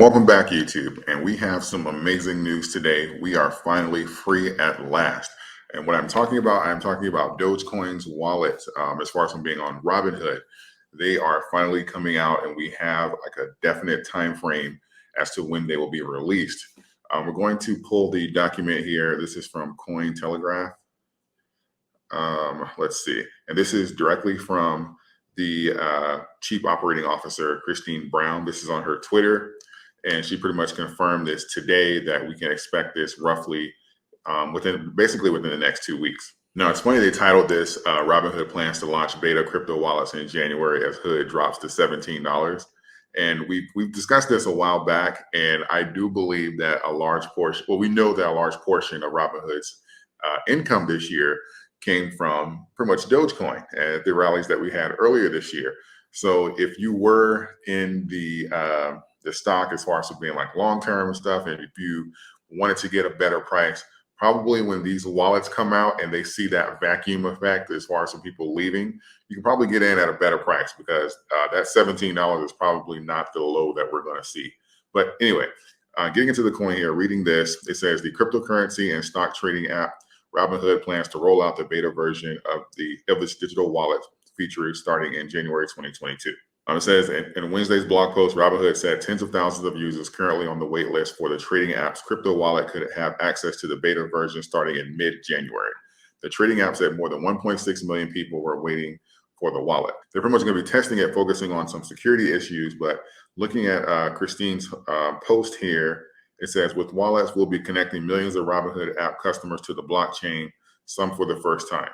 Welcome back, YouTube. And we have some amazing news today. We are finally free at last. And what I'm talking about Dogecoin's wallet. As far as from being on Robinhood, they are finally coming out, and we have like a definite time frame as to when they will be released. We're going to pull the document here. This is from Cointelegraph. Let's see. And this is directly from the Chief Operating Officer, Christine Brown. This is on her Twitter. And she pretty much confirmed this today that we can expect this roughly within the next 2 weeks. Now, it's funny they titled this Robinhood plans to launch beta crypto wallets in January as HOOD drops to $17. And we've discussed this a while back, and I do believe that a large portion, well, we know that a large portion of Robinhood's income this year came from pretty much Dogecoin at the rallies that we had earlier this year. So if you were in the stock as far as being like long-term and stuff, and if you wanted to get a better price, probably when these wallets come out and they see that vacuum effect as far as some people leaving, you can probably get in at a better price, because that $17 is probably not the low that we're going to see. But anyway, getting into the coin here, reading this, it says the cryptocurrency and stock trading app Robinhood plans to roll out the beta version of this digital wallet feature starting in January 2022. It says in Wednesday's blog post, Robinhood said tens of thousands of users currently on the wait list for the trading app's crypto wallet could have access to the beta version starting in mid-January. The trading app said more than 1.6 million people were waiting for the wallet. They're pretty much going to be testing it, focusing on some security issues. But looking at Christine's post here, it says, with wallets, we'll be connecting millions of Robinhood app customers to the blockchain, some for the first time.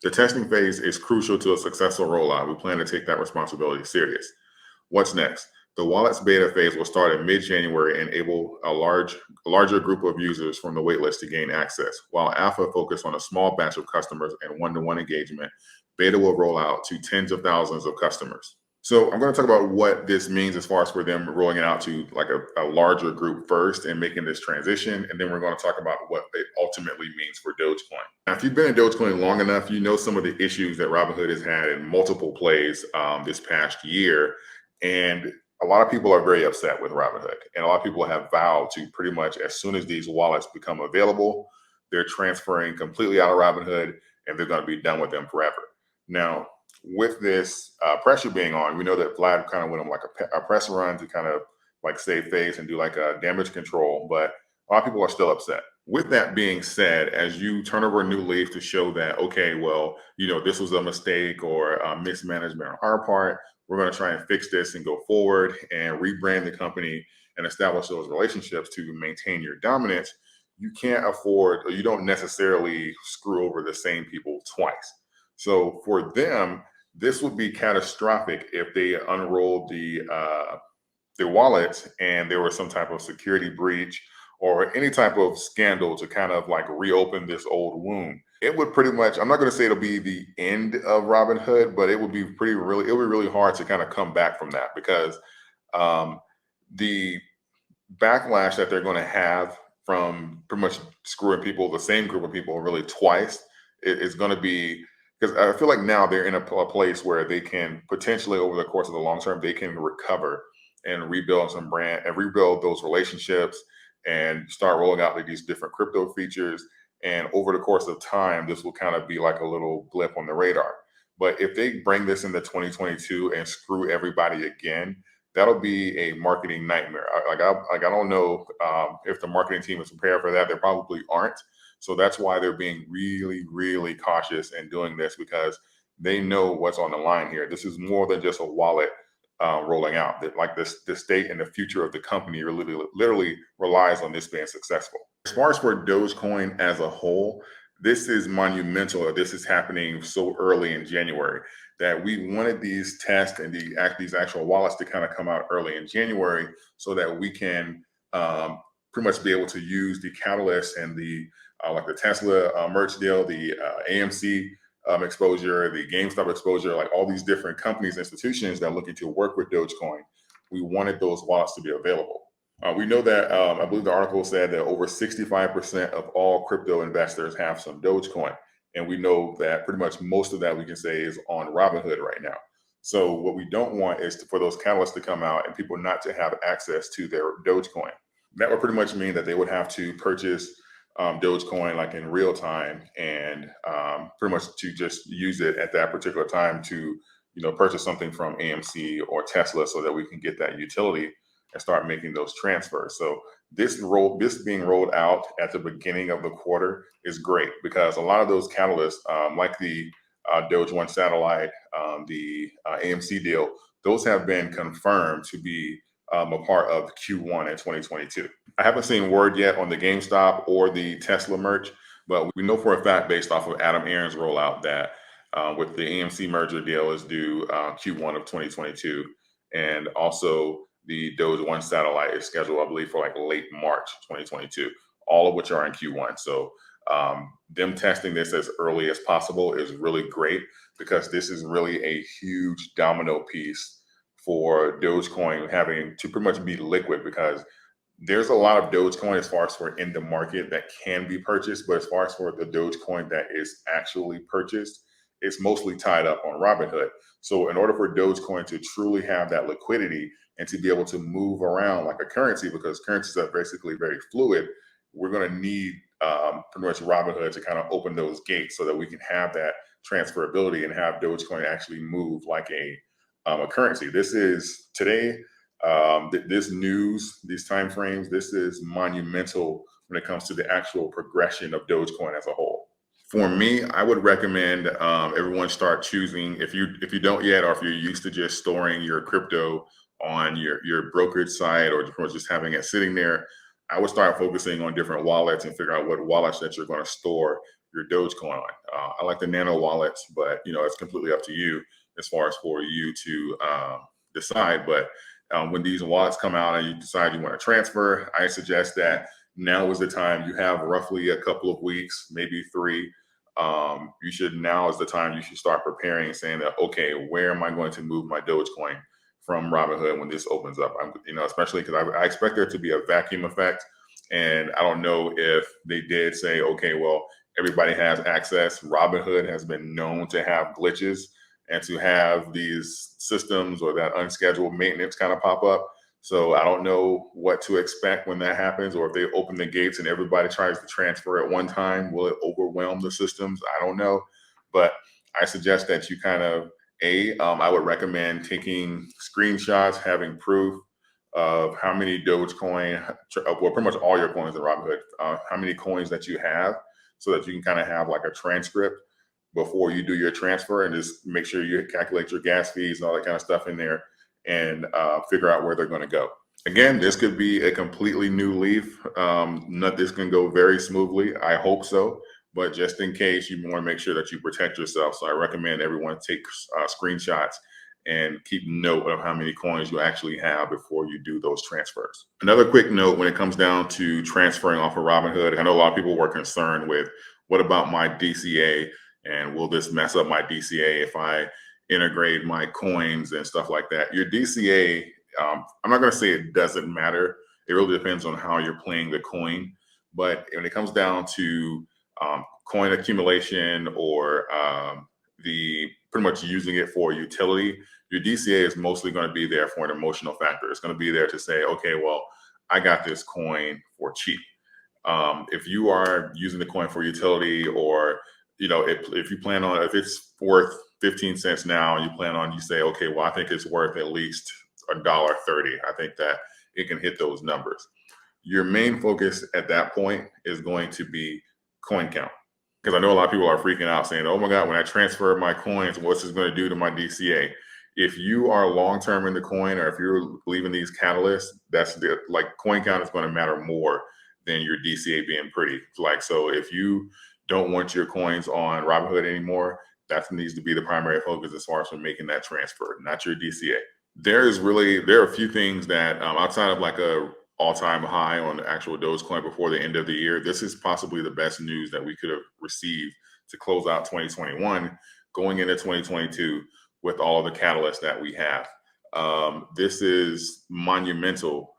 The testing phase is crucial to a successful rollout. We plan to take that responsibility serious. What's next? The wallet's beta phase will start in mid-January and enable a larger group of users from the waitlist to gain access. While alpha focused on a small batch of customers and one-to-one engagement, beta will roll out to tens of thousands of customers. So I'm going to talk about what this means as far as for them rolling it out to like a larger group first and making this transition. And then we're going to talk about what it ultimately means for Dogecoin. Now, if you've been in Dogecoin long enough, you know some of the issues that Robinhood has had in multiple plays this past year. And a lot of people are very upset with Robinhood. And a lot of people have vowed to pretty much, as soon as these wallets become available, they're transferring completely out of Robinhood and they're going to be done with them forever. Now, with this pressure being on, we know that Vlad kind of went on like a press run to kind of like save face and do like a damage control, but a lot of people are still upset. With that being said, as you turn over a new leaf to show that, okay, well, you know, this was a mistake or mismanagement on our part, we're going to try and fix this and go forward and rebrand the company and establish those relationships to maintain your dominance, you can't afford, or you don't necessarily screw over the same people twice. So for them, this would be catastrophic if they unrolled the wallets and there was some type of security breach or any type of scandal to kind of like reopen this old wound. It would pretty much, I'm not going to say it'll be the end of Robinhood, but it would be really hard to kind of come back from that, because the backlash that they're going to have from pretty much screwing people, the same group of people really twice, is going to be, because I feel like now they're in a place where they can potentially, over the course of the long term, they can recover and rebuild some brand and rebuild those relationships and start rolling out like these different crypto features. And over the course of time, this will kind of be like a little blip on the radar. But if they bring this into 2022 and screw everybody again, that'll be a marketing nightmare. I don't know if the marketing team is prepared for that. They probably aren't. So that's why they're being really cautious and doing this, because they know what's on the line here. This is more than just a wallet rolling out. That like the state and the future of the company literally relies on this being successful. As far as for Dogecoin as a whole, this is monumental that this is happening so early in January, that we wanted these tests and these actual wallets to kind of come out early in January so that we can pretty much be able to use the Catalyst and the like the Tesla merch deal, the AMC exposure, the GameStop exposure, like all these different companies, institutions that are looking to work with Dogecoin. We wanted those wallets to be available. We know that, I believe the article said that over 65% of all crypto investors have some Dogecoin. And we know that pretty much most of that we can say is on Robinhood right now. So what we don't want is for those catalysts to come out and people not to have access to their Dogecoin. That would pretty much mean that they would have to purchase Dogecoin like in real time and pretty much to just use it at that particular time to purchase something from AMC or Tesla so that we can get that utility and start making those transfers. So this being rolled out at the beginning of the quarter is great because a lot of those catalysts, like the Doge One satellite, the AMC deal, those have been confirmed to be a part of Q1 in 2022. I haven't seen word yet on the GameStop or the Tesla merge, but we know for a fact based off of Adam Aaron's rollout that with the AMC merger deal is due Q1 of 2022. And also the Doge One satellite is scheduled, I believe, for like late March 2022, all of which are in Q1. So them testing this as early as possible is really great because this is really a huge domino piece for Dogecoin having to pretty much be liquid because there's a lot of Dogecoin as far as for in the market that can be purchased, but as far as for the Dogecoin that is actually purchased, it's mostly tied up on Robinhood. So in order for Dogecoin to truly have that liquidity and to be able to move around like a currency, because currencies are basically very fluid, we're going to need pretty much Robinhood to kind of open those gates so that we can have that transferability and have Dogecoin actually move like a currency. This is today. This news, these timeframes, this is monumental when it comes to the actual progression of Dogecoin as a whole. For me, I would recommend everyone start choosing, if you don't yet, or if you're used to just storing your crypto on your brokerage site or just having it sitting there, I would start focusing on different wallets and figure out what wallets that you're going to store your Dogecoin on. I like the nano wallets, but it's completely up to you as far as for you to decide. But when these wallets come out and you decide you want to transfer, I suggest that now is the time. You have roughly a couple of weeks, maybe 3. Now is the time you should start preparing and saying that, okay, where am I going to move my Dogecoin from Robinhood when this opens up? Especially because I expect there to be a vacuum effect. And I don't know if they did say, okay, well, everybody has access. Robinhood has been known to have glitches and to have these systems or that unscheduled maintenance kind of pop up. So I don't know what to expect when that happens, or if they open the gates and everybody tries to transfer at one time, will it overwhelm the systems? I don't know. But I suggest that you kind of, I would recommend taking screenshots, having proof of how many Dogecoin, well, pretty much all your coins in Robinhood, how many coins that you have, so that you can kind of have like a transcript before you do your transfer, and just make sure you calculate your gas fees and all that kind of stuff in there, and figure out where they're going to go. Again, this could be a completely new leaf. This can go very smoothly. I hope so. But just in case, you want to make sure that you protect yourself. So I recommend everyone take screenshots and keep note of how many coins you actually have before you do those transfers. Another quick note when it comes down to transferring off of Robinhood, I know a lot of people were concerned with, what about my DCA? And will this mess up my DCA if I integrate my coins and stuff like that? Your DCA, I'm not going to say it doesn't matter. It really depends on how you're playing the coin. But when it comes down to coin accumulation or the pretty much using it for utility, your DCA is mostly going to be there for an emotional factor. It's going to be there to say, okay, well, I got this coin for cheap. If you are using the coin for utility, or if you plan on, if it's worth 15 cents now, and you say, okay, well, I think it's worth at least $1.30. I think that it can hit those numbers. Your main focus at that point is going to be coin count. Because I know a lot of people are freaking out saying, oh my God, when I transfer my coins, what's this going to do to my DCA? If you are long-term in the coin, or if you're believing these catalysts, coin count is going to matter more than your DCA being pretty. So if you don't want your coins on Robinhood anymore, that needs to be the primary focus as far as from making that transfer, not your DCA. There are a few things that outside of like a all-time high on the actual Dogecoin before the end of the year, this is possibly the best news that we could have received to close out 2021, going into 2022 with all of the catalysts that we have. This is monumental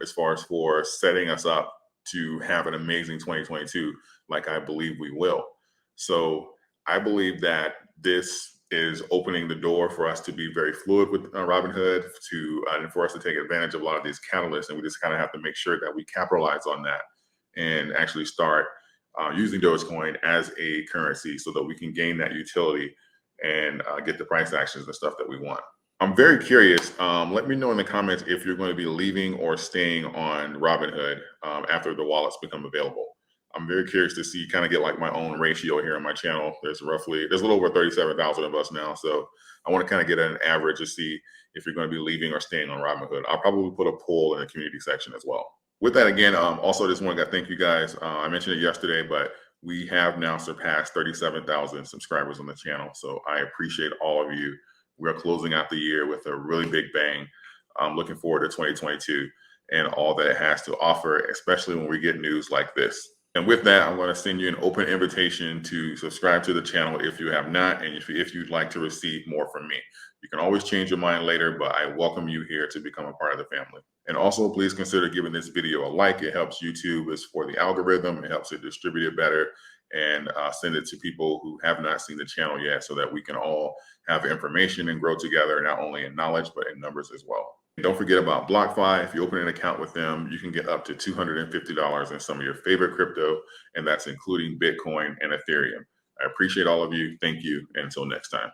as far as for setting us up to have an amazing 2022, like I believe we will. So I believe that this is opening the door for us to be very fluid with Robinhood, and for us to take advantage of a lot of these catalysts. And we just kind of have to make sure that we capitalize on that and actually start using Dogecoin as a currency so that we can gain that utility and get the price actions and stuff that we want. I'm very curious. Let me know in the comments if you're going to be leaving or staying on Robinhood after the wallets become available. I'm very curious to see, kind of get like my own ratio here on my channel. There's a little over 37,000 of us now. So I want to kind of get an average to see if you're going to be leaving or staying on Robinhood. I'll probably put a poll in the community section as well. With that, again, also just want to thank you guys. I mentioned it yesterday, but we have now surpassed 37,000 subscribers on the channel. So I appreciate all of you. We're closing out the year with a really big bang. I'm looking forward to 2022 and all that it has to offer, especially when we get news like this. And with that, I'm going to send you an open invitation to subscribe to the channel if you have not, and if you'd like to receive more from me. You can always change your mind later, but I welcome you here to become a part of the family. And also, please consider giving this video a like. It helps YouTube. It's for the algorithm. It helps it distribute it better, and send it to people who have not seen the channel yet so that we can all have information and grow together, not only in knowledge, but in numbers as well. And don't forget about BlockFi. If you open an account with them, you can get up to $250 in some of your favorite crypto, and that's including Bitcoin and Ethereum. I appreciate all of you. Thank you. And until next time.